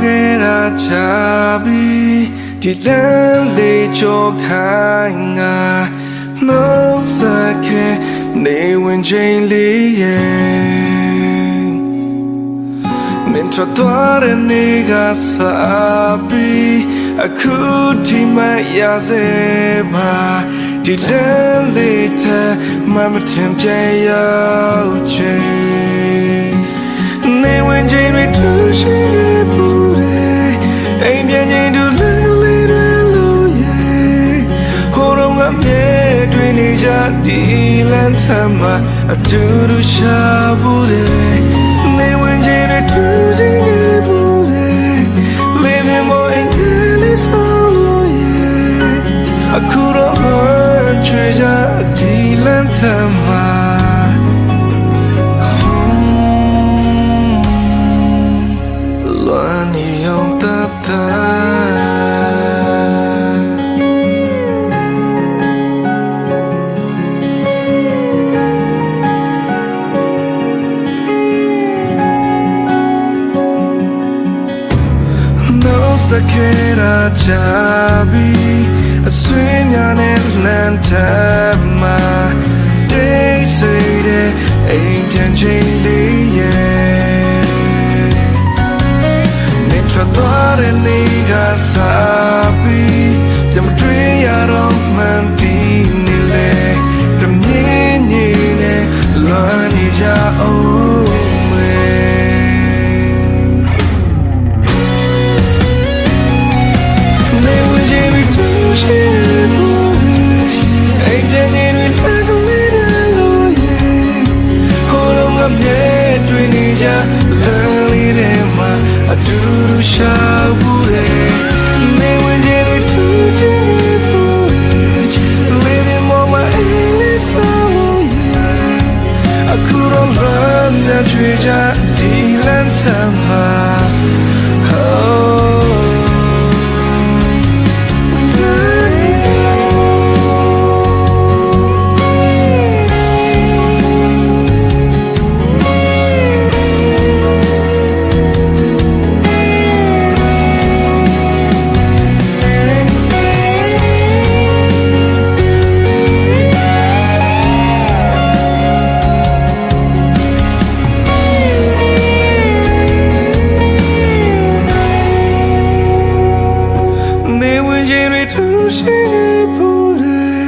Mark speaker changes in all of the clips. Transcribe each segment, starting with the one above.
Speaker 1: ခဲ့တာချပြီးဒီလမ်းလေးချိုးခိုင်းငါနှုတ်ဆက်ခဲ့နေဝင်ချိန်လေးရဲ့မင်းထွက်သွားတဲ့နေ့ကစားပြီးအခုဒီမှရစေပါဒီလမ်းလေးထဲမှမထင်ပြန်ရောက်ချင်နေဝင်ချိန်တွေထူးရှိနေဘူးတဲ့အိမ်ပြန်ချိန်တူလမ်းလေးတွေလို့ရဲ့ဟိုတော့ငါမြဲတွေ့နေကြဒီလမ်းထမှာအတူတူရှာဘူးတဲ့နေဝင်ချိန်တွေထူးရှိနေဘူးတဲ့လေးမြမောအိမ်ကလေးဆောင်လို့ရဲ့အခုတော့ချွေကြဒီလမ်းထမှာစခဲရာချပြီးအဆွေးများနဲ့လမ်းထမှာတိတ်ဆိတ်တဲ့အိမ်ပြန်ချိန်လေးရဲ့နေထွက်သွားတဲ့နေ့ကစားပြီးပြန်မတွေ့ရတော့မှန်းသိနေလေတမြင်နေနဲ့လွမ်းနေကြအောင်အတူတူရှာဘူးလေနေဝင်ကြတဲ့သူချင်နေဘူးလေ Living moment in soul အခုတော့လမ်းနဲ့ချွေကြဒီလမ်းထမှာရှိနေဘူးတဲ့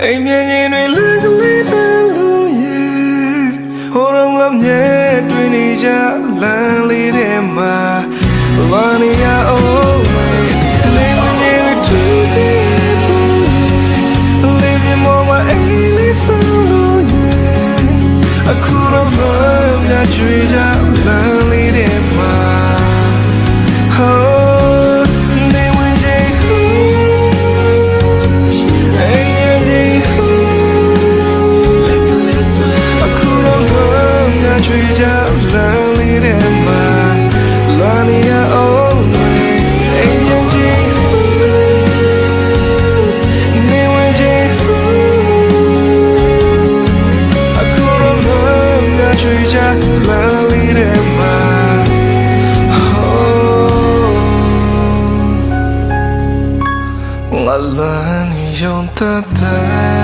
Speaker 1: အိမ်မြန်ရင်တွေလက်ကလေးတွေလို့ရဲ့ဟိုတော့ငါမြဲတွေ့နေကြလမ်းလေးထဲမှာလာနေရအောင်လေးဝင်ရင်တွေထူးကြည့်ဘူးလေးဒီမောမအိမ်လေးဆောင်လို့ရဲ့အခုတော့ငါမြဲတွေ့ကြလမ်းလေးထဲမှာငါလမ်းရောင်တတ်